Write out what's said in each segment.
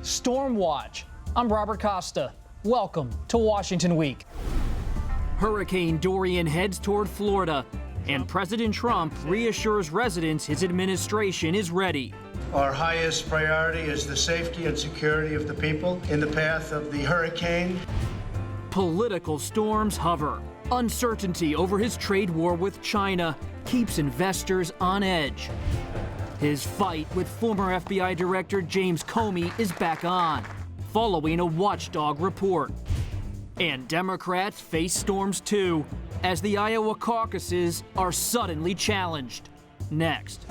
Storm Watch. I'm Robert Costa. Welcome to Washington Week. Hurricane Dorian heads toward Florida, and President Trump reassures residents his administration is ready. Our highest priority is the safety and security of the people in the path of the hurricane. Political storms hover. Uncertainty over his trade war with China keeps investors on edge. His fight with former FBI Director James Comey is back on, following a watchdog report. And Democrats face storms too, as the Iowa caucuses are suddenly challenged. Next.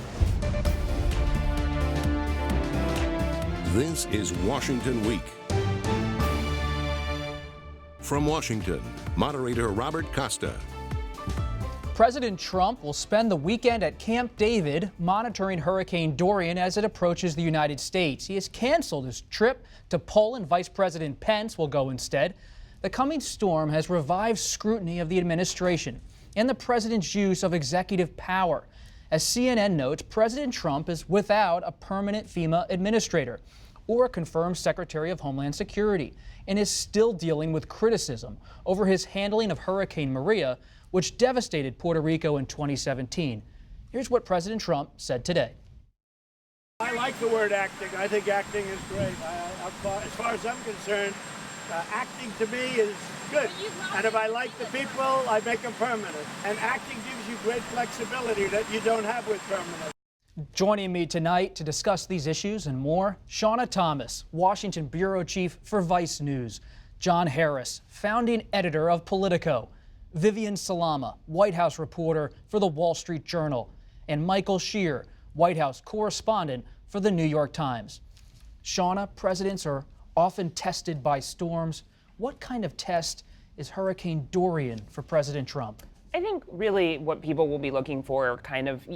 This is Washington Week. From Washington, moderator Robert Costa. President Trump will spend the weekend at Camp David monitoring Hurricane Dorian as it approaches the United States. He has canceled his trip to Poland. Vice President Pence will go instead. The coming storm has revived scrutiny of the administration and the president's use of executive power. As CNN notes, President Trump is without a permanent FEMA administrator or a confirmed Secretary of Homeland Security and is still dealing with criticism over his handling of Hurricane Maria, which devastated Puerto Rico in 2017. Here's what President Trump said today. I like the word acting. I think acting is great. As far as I'm concerned, acting to me is good. And if I like the people, I make them permanent. And acting gives you great flexibility that you don't have with permanent. Joining me tonight to discuss these issues and more, Shauna Thomas, Washington Bureau Chief for Vice News, John Harris, founding editor of Politico, Vivian Salama, White House reporter for the Wall Street Journal, and Michael Shear, White House correspondent for the New York Times. Shauna, presidents are often tested by storms. What kind of test is Hurricane Dorian for President Trump? I think really what people will be looking for kind of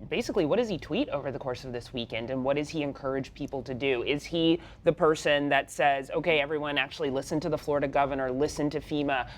basically, what does he tweet over the course of this weekend, and what does he encourage people to do? Is he the person that says, okay, everyone actually listen to the Florida governor, listen to FEMA,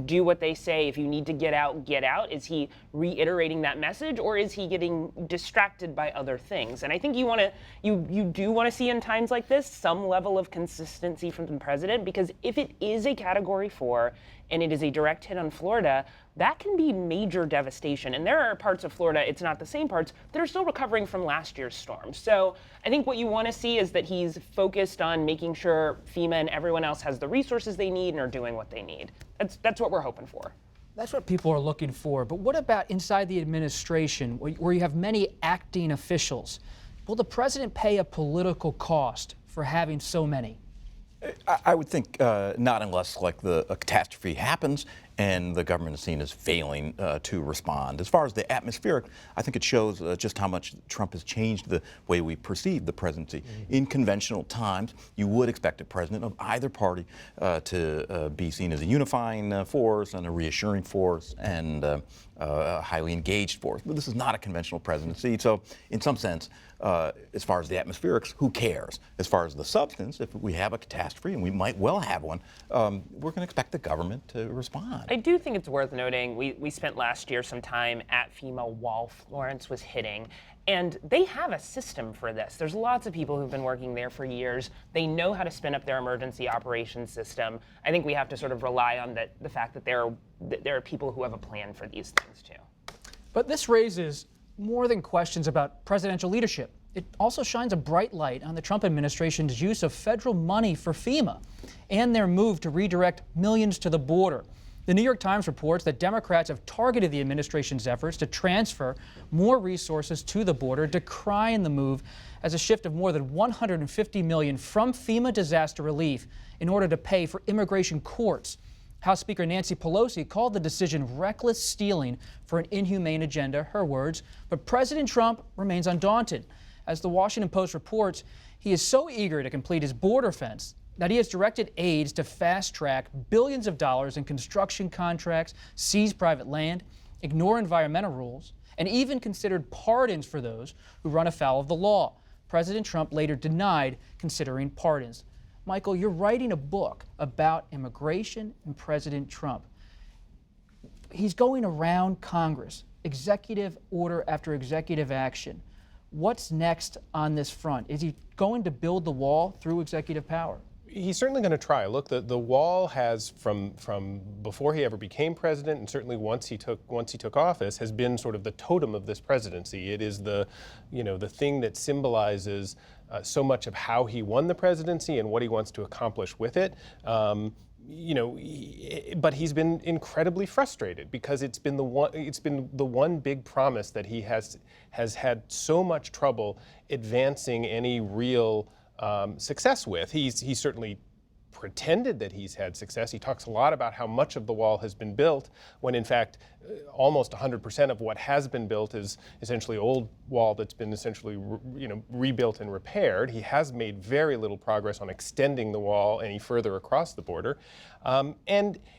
do what they say, if you need to get out, get out? Is he reiterating that message, or is he getting distracted by other things? And I think you do want to see in times like this some level of consistency from the president, because if it is a Category 4 and it is a direct hit on Florida, that can be major devastation. And there are parts of Florida, it's not the same parts, that are still recovering from last year's storm. So I think what you want to see is that he's focused on making sure FEMA and everyone else has the resources they need and are doing what they need. That's what we're hoping for. That's what people are looking for. But what about inside the administration, where you have many acting officials? Will the president pay a political cost for having so many? I would think not, unless like a catastrophe happens and the government is seen as failing to respond. As far as the atmospheric, I think it shows just how much Trump has changed the way we perceive the presidency. In conventional times, you would expect a president of either party to be seen as a unifying force and a reassuring force and a highly engaged force. But this is not a conventional presidency, so in some sense, as far as the atmospherics, who cares? As far as the substance, if we have a catastrophe, and we might well have one, we're going to expect the government to respond. I do think it's worth noting, we spent last year some time at FEMA while Florence was hitting, and they have a system for this. There's lots of people who've been working there for years. They know how to spin up their emergency operations system. I think we have to sort of rely on the fact that there are people who have a plan for these things too. But this raises more than questions about presidential leadership. It also shines a bright light on the Trump administration's use of federal money for FEMA and their move to redirect millions to the border. The New York Times reports that Democrats have targeted the administration's efforts to transfer more resources to the border, decrying the move as a shift of more than $150 million from FEMA disaster relief in order to pay for immigration courts. House Speaker Nancy Pelosi called the decision reckless stealing for an inhumane agenda, her words. But President Trump remains undaunted. As the Washington Post reports, he is so eager to complete his border fence that he has directed aides to fast-track billions of dollars in construction contracts, seize private land, ignore environmental rules, and even considered pardons for those who run afoul of the law. President Trump later denied considering pardons. Michael, you're writing a book about immigration and President Trump. He's going around Congress, executive order after executive action. What's next on this front? Is he going to build the wall through executive power? He's certainly going to try. Look, the wall has from before he ever became president, and certainly once he took office, has been sort of the totem of this presidency. It is the thing that symbolizes so much of how he won the presidency and what he wants to accomplish with it. But he's been incredibly frustrated because it's been the one big promise that he has had so much trouble advancing any real success with. He's certainly pretended that he's had success. He talks a lot about how much of the wall has been built, when in fact almost 100% of what has been built is essentially old wall that's been essentially rebuilt and repaired. He has made very little progress on extending the wall any further across the border.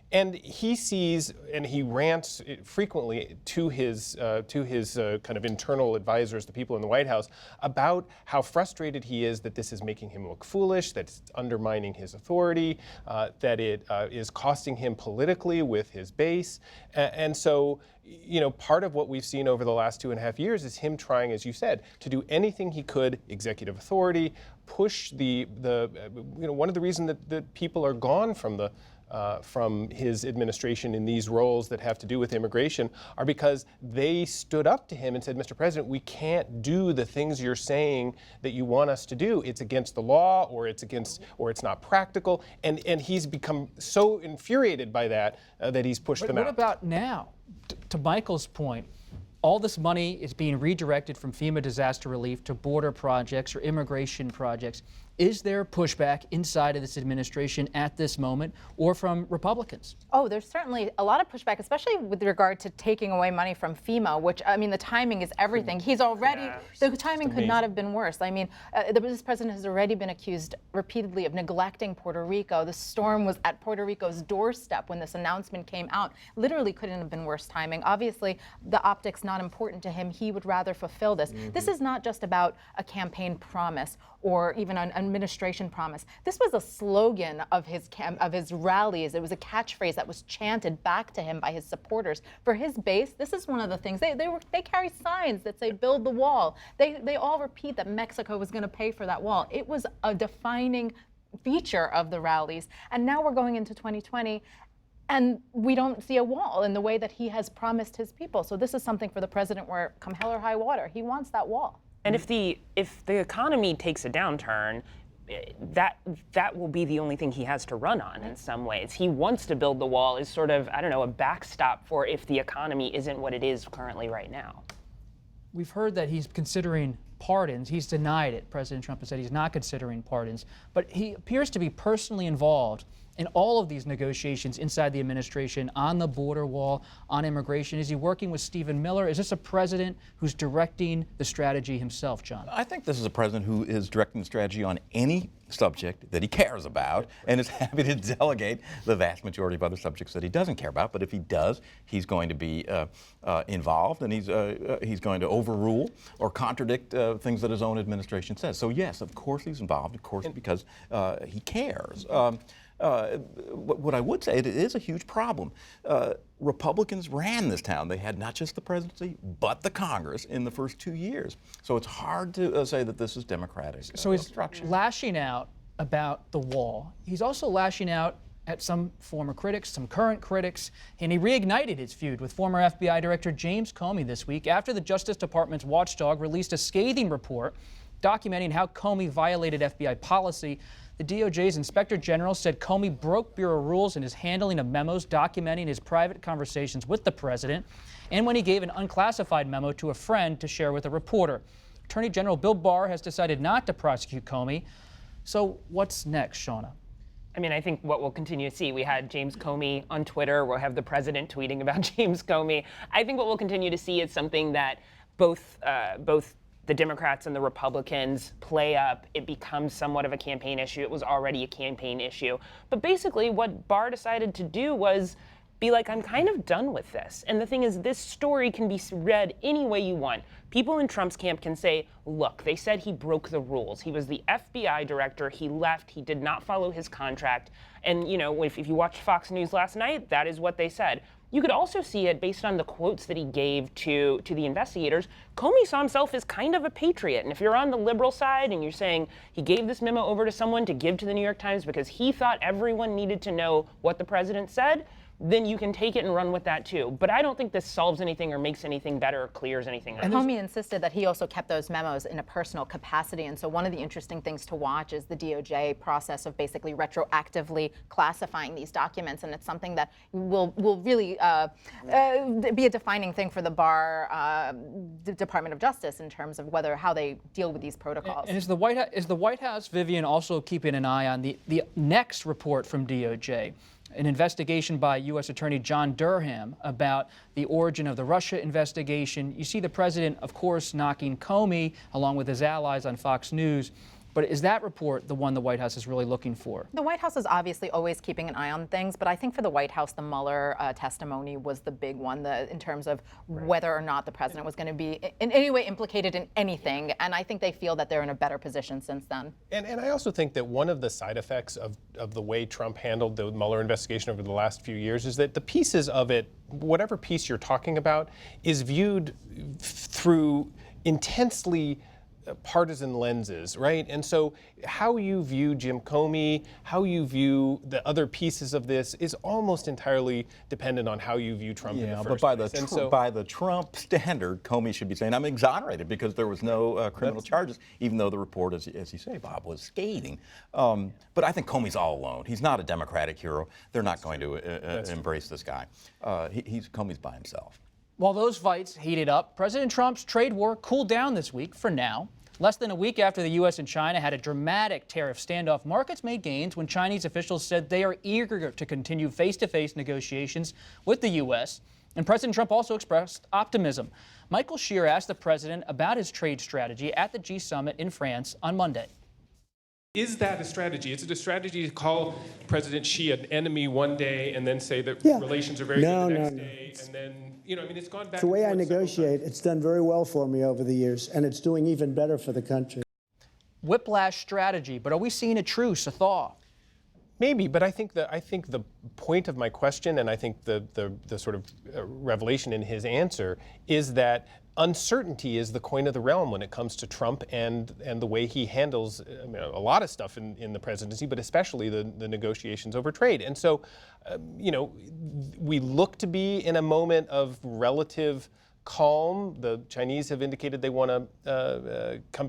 And he sees, and he rants frequently to his kind of internal advisors, the people in the White House, about how frustrated he is that this is making him look foolish, that it's undermining his authority, that it is costing him politically with his base. And so, part of what we've seen over the last 2.5 years is him trying, as you said, to do anything he could, executive authority, push one of the reasons that people are gone from his administration in these roles that have to do with immigration are because they stood up to him and said, Mr. President, we can't do the things you're saying that you want us to do. It's against the law, or it's not practical. And he's become so infuriated by that that he's pushed them out. What about now? To Michael's point, all this money is being redirected from FEMA disaster relief to border projects or immigration projects. Is there pushback inside of this administration at this moment, or from Republicans? Oh, there's certainly a lot of pushback, especially with regard to taking away money from FEMA, which, I mean, the timing is everything. He's already, the timing could not have been worse. I mean, this president has already been accused repeatedly of neglecting Puerto Rico. The storm was at Puerto Rico's doorstep when this announcement came out. Literally couldn't have been worse timing. Obviously, the optics not important to him. He would rather fulfill this. This is not just about a campaign promise or even an administration promise. This was a slogan of his rallies. It was a catchphrase that was chanted back to him by his supporters. For his base, this is one of the things. They carry signs that say "Build the wall." They all repeat that Mexico was going to pay for that wall. It was a defining feature of the rallies. And now we're going into 2020. And we don't see a wall in the way that he has promised his people. So this is something for the president where, come hell or high water, he wants that wall. And if the economy takes a downturn, that will be the only thing he has to run on in some ways. He wants to build the wall as sort of, a backstop for if the economy isn't what it is currently right now. We've heard that he's considering pardons. He's denied it. President Trump has said he's not considering pardons. But he appears to be personally involved in all of these negotiations inside the administration, on the border wall, on immigration. Is he working with Stephen Miller? Is this a president who's directing the strategy himself, John? I think this is a president who is directing the strategy on any subject that he cares about and is happy to delegate the vast majority of other subjects that he doesn't care about. But if he does, he's going to be involved, and he's going to overrule or contradict things that his own administration says. So yes, of course he's involved, of course, because he cares. What I would say, it is a huge problem. Republicans ran this town. They had not just the presidency, but the Congress in the first 2 years. So it's hard to say that this is Democratic So he's obstruction. lashing out about the wall. He's also lashing out at some former critics, some current critics, and he reignited his feud with former FBI Director James Comey this week after the Justice Department's watchdog released a scathing report documenting how Comey violated FBI policy. The DOJ's Inspector General said Comey broke Bureau rules in his handling of memos documenting his private conversations with the president, and when he gave an unclassified memo to a friend to share with a reporter. Attorney General Bill Barr has decided not to prosecute Comey. So what's next, Shauna? I mean, I think what we'll continue to see, we had James Comey on Twitter, we'll have the president tweeting about James Comey. I think what we'll continue to see is something that both the Democrats and the Republicans play up. It becomes somewhat of a campaign issue. It was already a campaign issue. But basically what Barr decided to do was be like, I'm kind of done with this. And the thing is, this story can be read any way you want. People in Trump's camp can say, look, they said he broke the rules. He was the FBI director. He left. He did not follow his contract. And, if you watched Fox News last night, that is what they said. You could also see it based on the quotes that he gave to the investigators. Comey saw himself as kind of a patriot. And if you're on the liberal side and you're saying he gave this memo over to someone to give to the New York Times because he thought everyone needed to know what the president said, then you can take it and run with that too. But I don't think this solves anything or makes anything better or clears anything up. Comey insisted that he also kept those memos in a personal capacity, and so one of the interesting things to watch is the DOJ process of basically retroactively classifying these documents, and it's something that will really be a defining thing for the the Department of Justice in terms of how they deal with these protocols. And is the White House, Vivian, also keeping an eye on the next report from DOJ? An investigation by U.S. Attorney John Durham about the origin of the Russia investigation. You see the president, of course, knocking Comey along with his allies on Fox News. But is that report the one the White House is really looking for? The White House is obviously always keeping an eye on things, but I think for the White House, the Mueller testimony was the big one in terms of whether or not the president was going to be in any way implicated in anything. And I think they feel that they're in a better position since then. And I also think that one of the side effects of the way Trump handled the Mueller investigation over the last few years is that the pieces of it, whatever piece you're talking about, is viewed through intensely partisan lenses, right? And so how you view Jim Comey, how you view the other pieces of this is almost entirely dependent on how you view Trump in the first place. But by the Trump standard, Comey should be saying, I'm exonerated because there was no criminal charges, even though the report, as you say, Bob, was scathing. But I think Comey's all alone. He's not a Democratic hero. They're not going to embrace this guy. Comey's by himself. While those fights heated up, President Trump's trade war cooled down this week for now. Less than a week after the U.S. and China had a dramatic tariff standoff, markets made gains when Chinese officials said they are eager to continue face-to-face negotiations with the U.S. And President Trump also expressed optimism. Michael Shear asked the president about his trade strategy at the G Summit in France on Monday. Is that a strategy? Is it a strategy to call President Xi an enemy one day and then say that relations are very good the next day? And then, it's gone back. It's the way I negotiate. It's done very well for me over the years, and it's doing even better for the country. Whiplash strategy, but are we seeing a truce, a thaw? Maybe, but I think the point of my question, and I think the sort of revelation in his answer, is that uncertainty is the coin of the realm when it comes to Trump and the way he handles a lot of stuff in the presidency, but especially the negotiations over trade. And so, we look to be in a moment of relative calm. The Chinese have indicated they want to come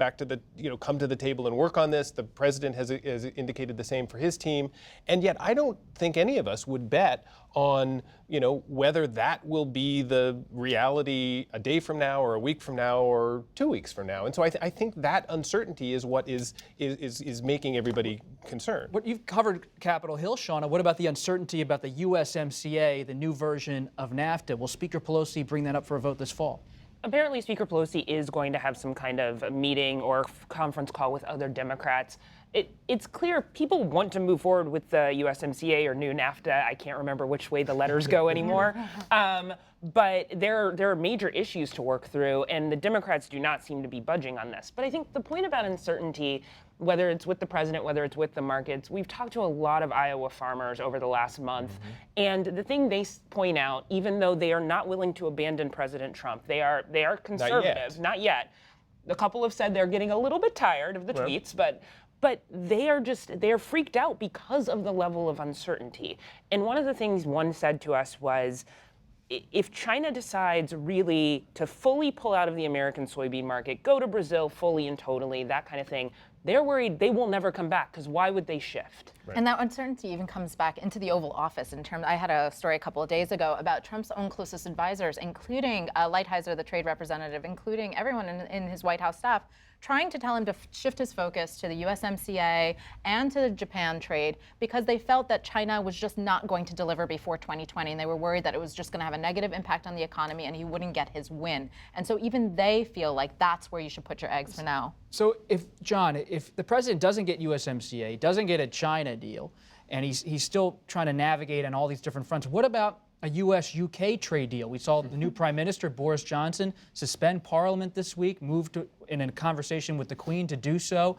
to the table and work on this. The president has indicated the same for his team. And yet I don't think any of us would bet on, whether that will be the reality a day from now or a week from now or 2 weeks from now. And so I think that uncertainty is what is making everybody concerned. But you've covered Capitol Hill, Shauna. What about the uncertainty about the USMCA, the new version of NAFTA? Will Speaker Pelosi bring that up for a vote this fall? Apparently, Speaker Pelosi is going to have some kind of meeting or conference call with other Democrats. It's clear people want to move forward with the USMCA or new NAFTA. I can't remember which way the letters go anymore. But there are major issues to work through, and the Democrats do not seem to be budging on this. But I think the point about uncertainty, whether it's with the president, whether it's with the markets, we've talked to a lot of Iowa farmers over the last month. And the thing they point out, even though they are not willing to abandon President Trump, they are conservative. Not yet. A couple have said they're getting a little bit tired of the tweets, but they are freaked out because of the level of uncertainty. And one of the things one said to us was, if China decides really to fully pull out of the American soybean market, go to Brazil fully and totally, that kind of thing, they're worried they will never come back, because why would they shift? Right. And that uncertainty even comes back into the Oval Office. I had a story a couple of days ago about Trump's own closest advisors, including Lighthizer, the trade representative, including everyone in his White House staff, trying to tell him to shift his focus to the USMCA and to the Japan trade, because they felt that China was just not going to deliver before 2020, and they were worried that it was just going to have a negative impact on the economy and he wouldn't get his win. And so even they feel like that's where you should put your eggs for now. So if the president doesn't get USMCA, doesn't get a China deal, and he's still trying to navigate on all these different fronts, what about a U.S.-UK trade deal? We saw the new Prime Minister, Boris Johnson, suspend Parliament this week, move in a conversation with the Queen to do so.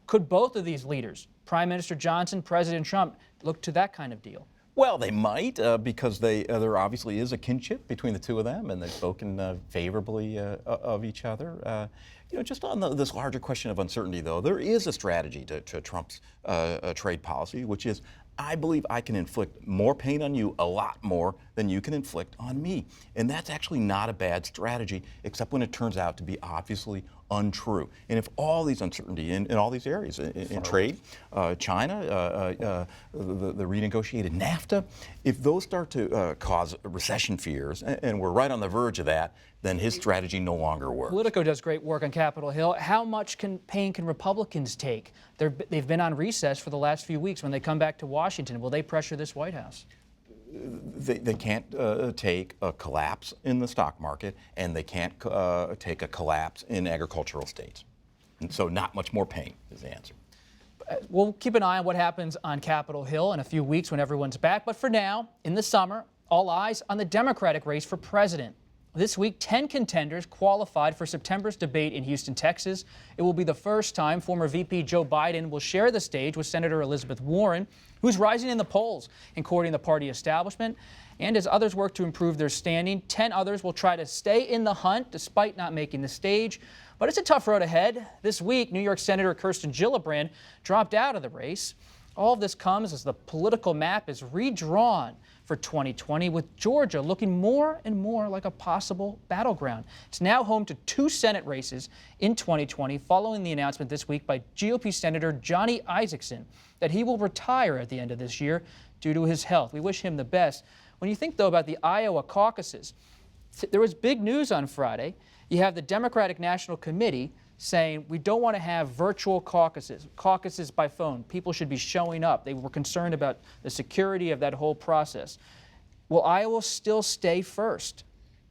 Could both of these leaders, Prime Minister Johnson, President Trump, look to that kind of deal? Well, they might, because there obviously is a kinship between the two of them, and they've spoken favorably of each other. Just on this larger question of uncertainty, though, there is a strategy to Trump's trade policy, which is, I believe I can inflict more pain on you, a lot more, than you can inflict on me. And that's actually not a bad strategy, except when it turns out to be obviously untrue. And if all these uncertainty in all these areas, in trade, China, the renegotiated NAFTA, if those start to cause recession fears, and we're right on the verge of that, then his strategy no longer works. Politico does great work on Capitol Hill. How much pain can Republicans take? They've been on recess for the last few weeks. When they come back to Washington, will they pressure this White House? They can't take a collapse in the stock market, and they can't take a collapse in agricultural states. And so not much more pain is the answer. We'll keep an eye on what happens on Capitol Hill in a few weeks when everyone's back. But for now, in the summer, all eyes on the Democratic race for president. This week, 10 contenders qualified for September's debate in Houston, Texas. It will be the first time former VP Joe Biden will share the stage with Senator Elizabeth Warren, who's rising in the polls and courting the party establishment. And as others work to improve their standing, 10 others will try to stay in the hunt despite not making the stage. But it's a tough road ahead. This week, New York Senator Kirsten Gillibrand dropped out of the race. All of this comes as the political map is redrawn for 2020, with Georgia looking more and more like a possible battleground. It's now home to 2 Senate races in 2020, following the announcement this week by GOP Senator Johnny Isakson that he will retire at the end of this year due to his health. We wish him the best. When you think, though, about the Iowa caucuses, there was big news on Friday. You have the Democratic National Committee saying we don't want to have virtual caucuses by phone. People should be showing up. They were concerned about the security of that whole process. Will Iowa still stay first?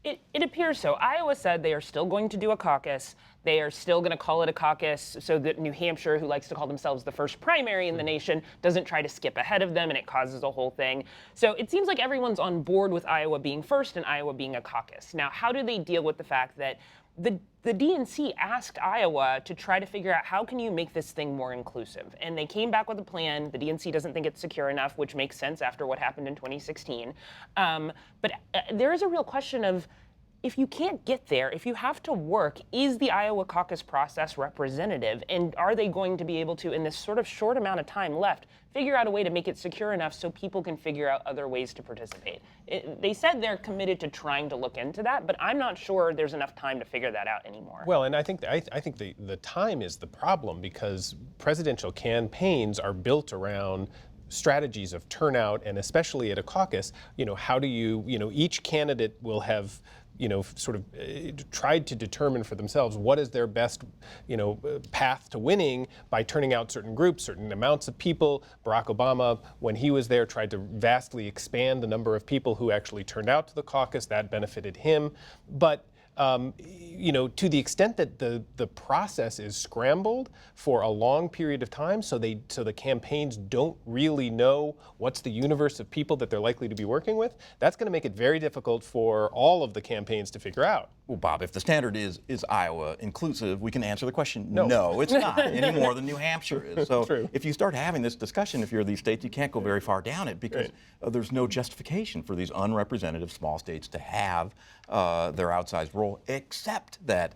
It appears so. Iowa said they are still going to do a caucus. They are still going to call it a caucus so that New Hampshire, who likes to call themselves the first primary in the nation, doesn't try to skip ahead of them, and it causes a whole thing. So it seems like everyone's on board with Iowa being first and Iowa being a caucus. Now, how do they deal with the fact that the DNC asked Iowa to try to figure out how can you make this thing more inclusive? And they came back with a plan. The DNC doesn't think it's secure enough, which makes sense after what happened in 2016. But there is a real question of, if you can't get there, if you have to work, is the Iowa caucus process representative? And are they going to be able to, in this sort of short amount of time left, figure out a way to make it secure enough so people can figure out other ways to participate? They said they're committed to trying to look into that, but I'm not sure there's enough time to figure that out anymore. Well, and I think the time is the problem, because presidential campaigns are built around strategies of turnout, and especially at a caucus, how do you, each candidate will have sort of tried to determine for themselves what is their best, path to winning by turning out certain groups, certain amounts of people. Barack Obama, when he was there, tried to vastly expand the number of people who actually turned out to the caucus. That benefited him. But to the extent that the process is scrambled for a long period of time, so the campaigns don't really know what's the universe of people that they're likely to be working with, that's going to make it very difficult for all of the campaigns to figure out. Well, Bob, if the standard is Iowa inclusive, we can answer the question, no, it's not, any more than New Hampshire is. So True. If you start having this discussion, if you're these states, you can't go very far down it, because there's no justification for these unrepresentative small states to have their outsized role, except that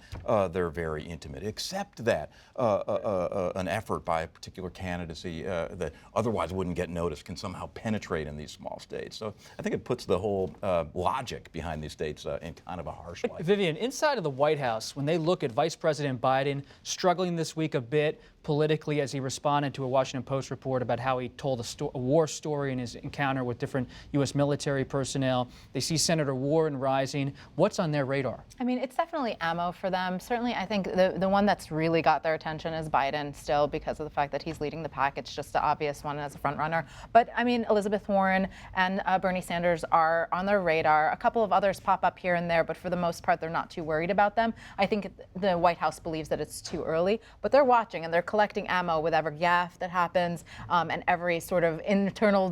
they're very intimate, except that an effort by a particular candidacy that otherwise wouldn't get noticed can somehow penetrate in these small states. So I think it puts the whole logic behind these states in kind of a harsh light. Vivian, inside of the White House, when they look at Vice President Biden struggling this week a bit politically as he responded to a Washington Post report about how he told a war story in his encounter with different U.S. military personnel, they see Senator Warren rising. What's on their radar? I mean, it's definitely ammo for them. Certainly, I think the one that's really got their attention is Biden still, because of the fact that he's leading the pack. It's just the obvious one as a front runner. But I mean, Elizabeth Warren and Bernie Sanders are on their radar. A couple of others pop up here and there, but for the most part, they're not too worried about them. I think the White House believes that it's too early, but they're watching and they're collecting ammo with every gaffe that happens and every sort of internal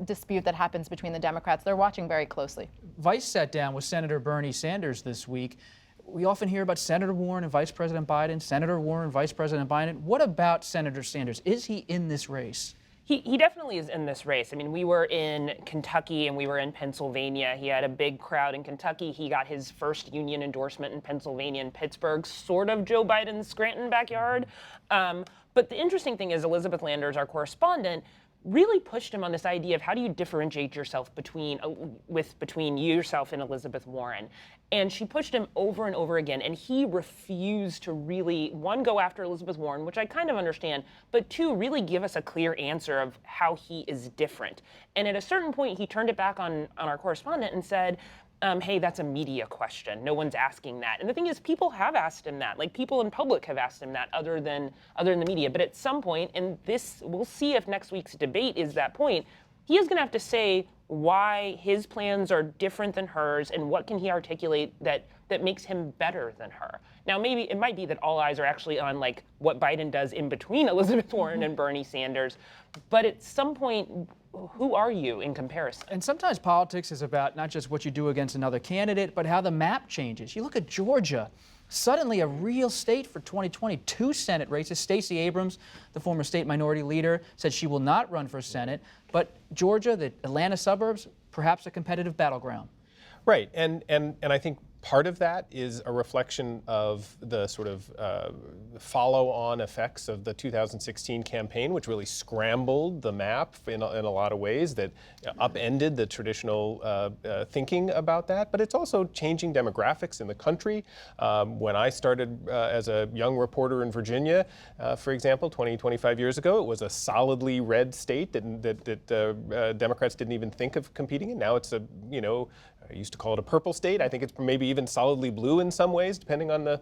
dispute that happens between the Democrats. They're watching very closely. Vice sat down with Senator Bernie Sanders this week. We often hear about Senator Warren and Vice President Biden, Senator Warren, Vice President Biden. What about Senator Sanders? Is he in this race? He definitely is in this race. I mean, we were in Kentucky and we were in Pennsylvania. He had a big crowd in Kentucky. He got his first union endorsement in Pennsylvania in Pittsburgh, sort of Joe Biden's Scranton backyard. But the interesting thing is Elizabeth Landers, our correspondent, really pushed him on this idea of how do you differentiate yourself between yourself and Elizabeth Warren. And she pushed him over and over again, and he refused to really, one, go after Elizabeth Warren, which I kind of understand, but two, really give us a clear answer of how he is different. And at a certain point, he turned it back on our correspondent and said, hey, that's a media question. No one's asking that. And the thing is, people have asked him that. Like, people in public have asked him that other than the media. But at some point, and this, we'll see if next week's debate is that point, he is going to have to say why his plans are different than hers and what can he articulate that makes him better than her. Now, maybe it might be that all eyes are actually on like what Biden does in between Elizabeth Warren and Bernie Sanders. But at some point, who are you in comparison? And sometimes politics is about not just what you do against another candidate, but how the map changes. You look at Georgia, suddenly a real state for 2020, 2 Senate races. Stacey Abrams, the former state minority leader, said she will not run for Senate. But Georgia, the Atlanta suburbs, perhaps a competitive battleground. Right, and I think part of that is a reflection of the sort of follow-on effects of the 2016 campaign, which really scrambled the map in a lot of ways that upended the traditional thinking about that. But it's also changing demographics in the country. When I started as a young reporter in Virginia, for example, 25 years ago, it was a solidly red state that Democrats didn't even think of competing in. Now it's I used to call it a purple state. I think it's maybe even solidly blue in some ways, depending on the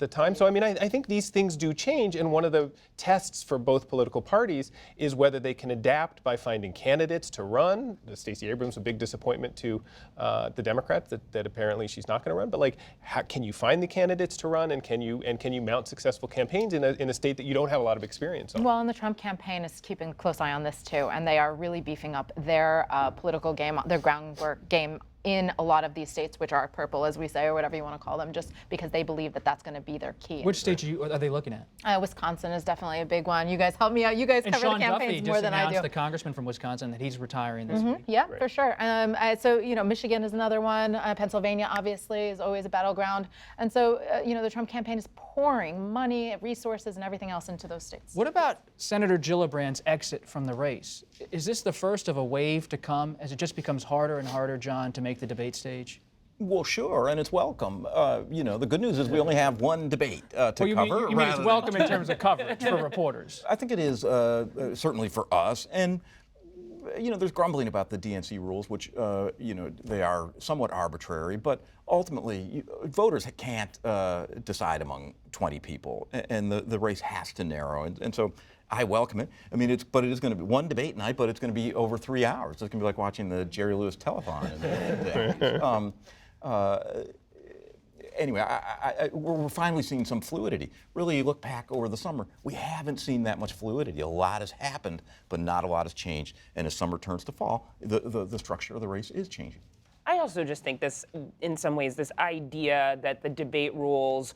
time. So I mean, I think these things do change, and one of the tests for both political parties is whether they can adapt by finding candidates to run. Stacey Abrams, a big disappointment to the Democrats that apparently she's not going to run. But like, how can you find the candidates to run, and can you mount successful campaigns in a state that you don't have a lot of experience on? Well, and the Trump campaign is keeping a close eye on this too, and they are really beefing up their political game, their groundwork game in a lot of these states, which are purple, as we say, or whatever you want to call them, just because they believe that that's going to be their key. Which states are they looking at? Wisconsin is definitely a big one. You guys help me out. You guys cover the campaigns more than I do. And Sean Duffy just announced, the congressman from Wisconsin, that he's retiring this week. Yeah, right. For sure. So, Michigan is another one. Pennsylvania, obviously, is always a battleground. And so, the Trump campaign is pouring money, resources, and everything else into those states. What about Senator Gillibrand's exit from the race? Is this the first of a wave to come as it just becomes harder and harder, John, to make the debate stage? Well, sure, and it's welcome. The good news is we only have one debate to cover. You mean it's welcome in terms of coverage for reporters? I think it is certainly for us. And, there's grumbling about the DNC rules, which, they are somewhat arbitrary. But ultimately, voters can't decide among 20 people, and the race has to narrow. And so I welcome it. I mean, but it is going to be one debate night, but it's going to be over 3 hours. It's going to be like watching the Jerry Lewis telethon. Anyway, we're finally seeing some fluidity. Really, you look back over the summer, we haven't seen that much fluidity. A lot has happened, but not a lot has changed. And as summer turns to fall, the structure of the race is changing. I also just think this, in some ways, this idea that the debate rules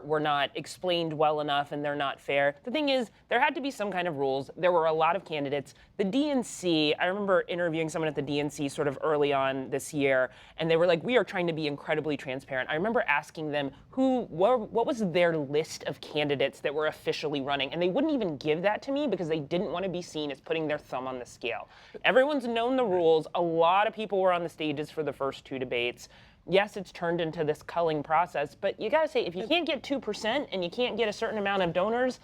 were not explained well enough and they're not fair. The thing is, there had to be some kind of rules. There were a lot of candidates. The DNC, I remember interviewing someone at the DNC sort of early on this year, and they were like, we are trying to be incredibly transparent. I remember asking them what was their list of candidates that were officially running, and they wouldn't even give that to me because they didn't want to be seen as putting their thumb on the scale. Everyone's known the rules. A lot of people were on the stages for the first 2 debates. Yes, it's turned into this culling process, but you got to say, if you can't get 2% and you can't get a certain amount of donors,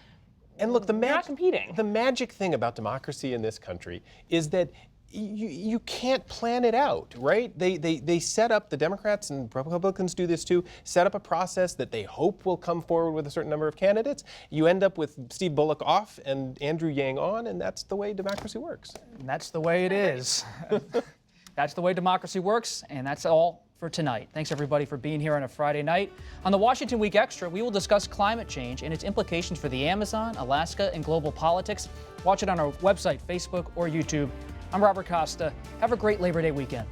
and look, you're not competing. The magic thing about democracy in this country is that you can't plan it out, right? They set up, the Democrats and Republicans do this too, set up a process that they hope will come forward with a certain number of candidates. You end up with Steve Bullock off and Andrew Yang on, and that's the way democracy works. And that's the way it is. That's the way democracy works, and that's all for tonight. Thanks everybody for being here on a Friday night. On the Washington Week Extra, we will discuss climate change and its implications for the Amazon, Alaska, and global politics. Watch it on our website, Facebook, or YouTube. I'm Robert Costa. Have a great Labor Day weekend.